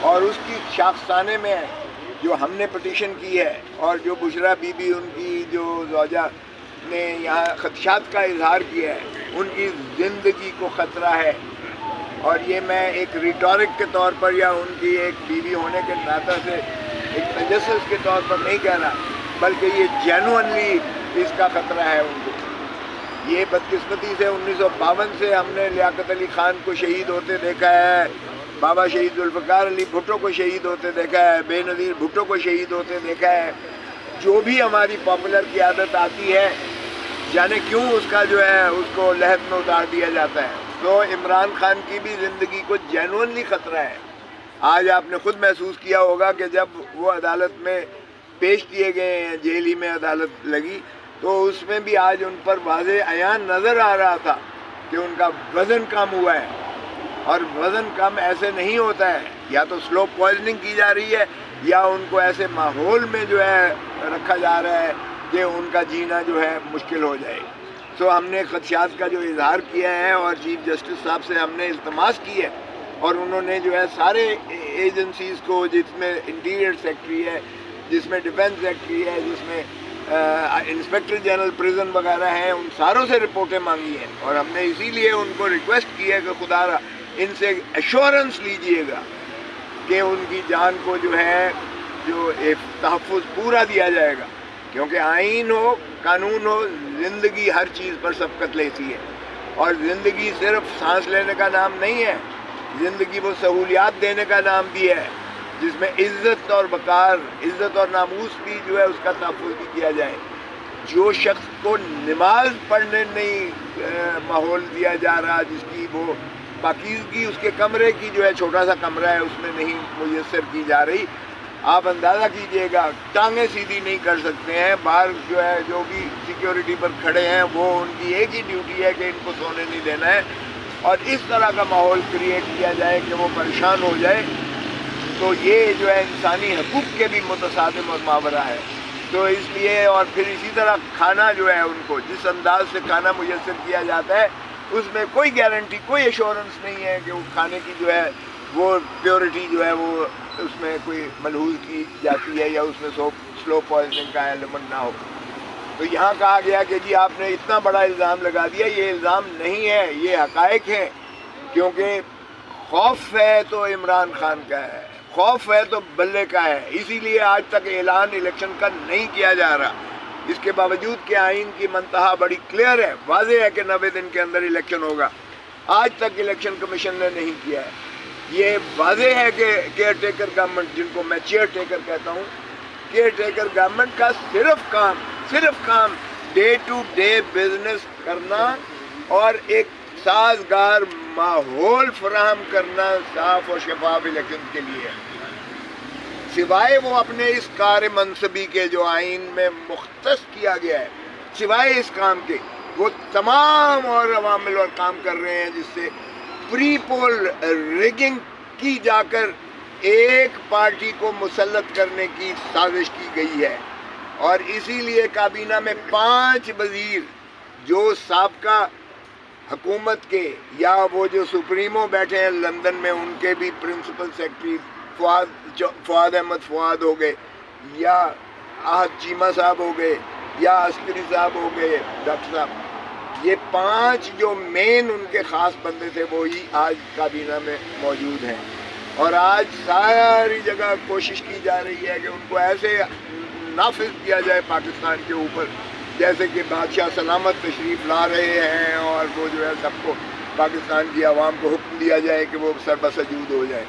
اور اس کی شاخسانے میں جو ہم نے پٹیشن کی ہے اور جو بشرا بی بی ان کی جو زوجہ نے یہاں خدشات کا اظہار کیا ہے، ان کی زندگی کو خطرہ ہے. اور یہ میں ایک ریٹورک کے طور پر یا ان کی ایک بیوی ہونے کے ناطے سے ایک تجسس کے طور پر نہیں کہہ رہا، بلکہ یہ جینوئنلی اس کا خطرہ ہے ان کو. یہ بدقسمتی سے 1952 سے ہم نے لیاقت علی خان کو شہید ہوتے دیکھا ہے، بابا شہید ذوالفقار علی بھٹو کو شہید ہوتے دیکھا ہے، بے نظیر بھٹو کو شہید ہوتے دیکھا ہے. جو بھی ہماری پاپولر قیادت آتی ہے، جانے کیوں اس کا جو ہے اس کو لحد میں اتار دیا جاتا ہے. تو عمران خان کی بھی زندگی کو جینوئنلی خطرہ ہے. آج آپ نے خود محسوس کیا ہوگا کہ جب وہ عدالت میں پیش کیے گئے ہیں، جیل ہی میں عدالت لگی، تو اس میں بھی آج ان پر واضح عیان نظر آ رہا تھا کہ ان کا وزن کم ہوا ہے. اور وزن کم ایسے نہیں ہوتا ہے، یا تو سلو پوائزننگ کی جا رہی ہے یا ان کو ایسے ماحول میں جو ہے رکھا جا رہا ہے کہ ان کا جینا جو ہے مشکل ہو جائے. تو ہم نے خدشات کا جو اظہار کیا ہے اور چیف جسٹس صاحب سے ہم نے التماس کی ہے، اور انہوں نے جو ہے سارے ایجنسیز کو، جس میں انٹیریئر سیکٹری ہے، جس میں ڈیفنس سیکٹری ہے، جس میں انسپیکٹر جنرل پریزن وغیرہ ہیں، ان ساروں سے رپورٹیں مانگی ہیں. اور ہم نے اسی لیے ان کو ریکویسٹ کی ہے کہ خدا را ان سے ایشورنس لیجئے گا کہ ان کی جان کو جو ہے جو تحفظ پورا دیا جائے گا. کیونکہ آئین ہو، قانون ہو، زندگی ہر چیز پر سبقت لیتی ہے. اور زندگی صرف سانس لینے کا نام نہیں ہے، زندگی وہ سہولیات دینے کا نام بھی ہے جس میں عزت اور وقار، عزت اور ناموس بھی جو ہے اس کا تحفظ بھی کیا جائے. جو شخص کو نماز پڑھنے نہیں ماحول دیا جا رہا، جس کی وہ پاکیزگی اس کے کمرے کی جو ہے چھوٹا سا کمرہ ہے اس میں نہیں میسر کی جا رہی، آپ اندازہ کیجئے گا ٹانگیں سیدھی نہیں کر سکتے ہیں. باہر جو ہے جو بھی سیکیورٹی پر کھڑے ہیں، وہ ان کی ایک ہی ڈیوٹی ہے کہ ان کو سونے نہیں دینا ہے. اور اس طرح کا ماحول کریٹ کیا جائے کہ وہ پریشان ہو جائے، تو یہ جو ہے انسانی حقوق کے بھی متصادم اور ماورا ہے. تو اس لیے، اور پھر اسی طرح کھانا جو ہے ان کو جس انداز سے کھانا میسر کیا جاتا ہے، اس میں کوئی گارنٹی، کوئی ایشورنس نہیں ہے کہ وہ کھانے کی جو ہے وہ پیورٹی جو ہے وہ اس میں کوئی ملحوظ کی جاتی ہے یا اس میں سلو پوائزننگ کا ایلیمنٹ نہ ہو. تو یہاں کہا گیا کہ جی آپ نے اتنا بڑا الزام لگا دیا. یہ الزام نہیں ہے، یہ حقائق ہیں. کیونکہ خوف ہے تو عمران خان کا ہے، خوف ہے تو بلے کا ہے. اسی لیے آج تک اعلان الیکشن کا نہیں کیا جا رہا. اس کے باوجود کہ آئین کی منتہا بڑی کلیئر ہے، واضح ہے کہ 90 دن کے اندر الیکشن ہوگا. آج تک الیکشن کمیشن نے نہیں کیا ہے. یہ واضح ہے کہ کیئر ٹیکر گورنمنٹ، جن کو میں چیئر ٹیکر کہتا ہوں، کیئر ٹیکر گورنمنٹ کا صرف کام ڈے ٹو ڈے بزنس کرنا اور ایک سازگار ماحول فراہم کرنا صاف اور شفاف الیکشن کے لیے، سوائے وہ اپنے اس کار منصبی کے جو آئین میں مختص کیا گیا ہے، سوائے اس کام کے وہ تمام اور عوامل اور کام کر رہے ہیں جس سے پری پول ریگنگ کی جا کر ایک پارٹی کو مسلط کرنے کی سازش کی گئی ہے. اور اسی لیے کابینہ میں 5 وزیر جو سابقہ حکومت کے یا وہ جو سپریمو بیٹھے ہیں لندن میں، ان کے بھی پرنسپل سیکرٹری فواد احمد فواد ہو گئے، یا احد چیمہ صاحب ہو گئے، یا عسکری صاحب ہو گئے، ڈاکٹر صاحب، یہ 5 جو مین ان کے خاص بندے تھے وہی آج کابینہ میں موجود ہیں. اور آج ساری جگہ کوشش کی جا رہی ہے کہ ان کو ایسے نافذ کیا جائے پاکستان کے اوپر جیسے کہ بادشاہ سلامت تشریف لا رہے ہیں، اور وہ جو ہے سب کو، پاکستان کی عوام کو حکم دیا جائے کہ وہ سربسجود ہو جائے.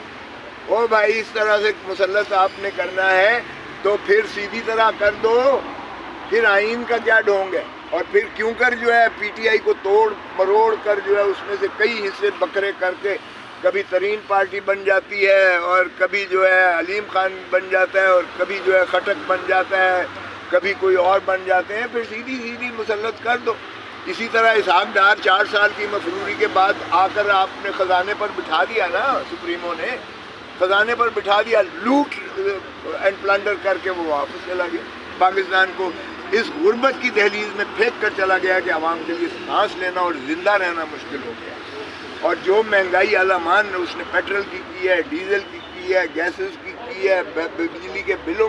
او بھائی، اس طرح سے مسلط آپ نے کرنا ہے تو پھر سیدھی طرح کر دو، پھر آئین کا کیا ڈھونگ ہے؟ اور پھر کیوں کر جو ہے پی ٹی آئی کو توڑ مروڑ کر جو ہے اس میں سے کئی حصے بکرے کر کے کبھی ترین پارٹی بن جاتی ہے، اور کبھی جو ہے علیم خان بن جاتا ہے، اور کبھی جو ہے خٹک بن جاتا ہے، کبھی کوئی اور بن جاتے ہیں. پھر سیدھی مسلط کر دو. اسی طرح اسحاق ڈار 4 سال کی مفروری کے بعد آ کر آپ نے خزانے پر بٹھا دیا نا، سپریمو نے خزانے پر بٹھا دیا، لوٹ اینڈ پلنڈر کر کے وہ واپس چلا گیا. پاکستان کو اس غربت کی دہلیز میں پھینک کر چلا گیا کہ عوام کے لیے سانس لینا اور زندہ رہنا مشکل ہو گیا. اور جو مہنگائی عالمان اس نے پیٹرول کی ہے، ڈیزل کی کی ہے, گیسز کی ہے, بجلی کے بلوں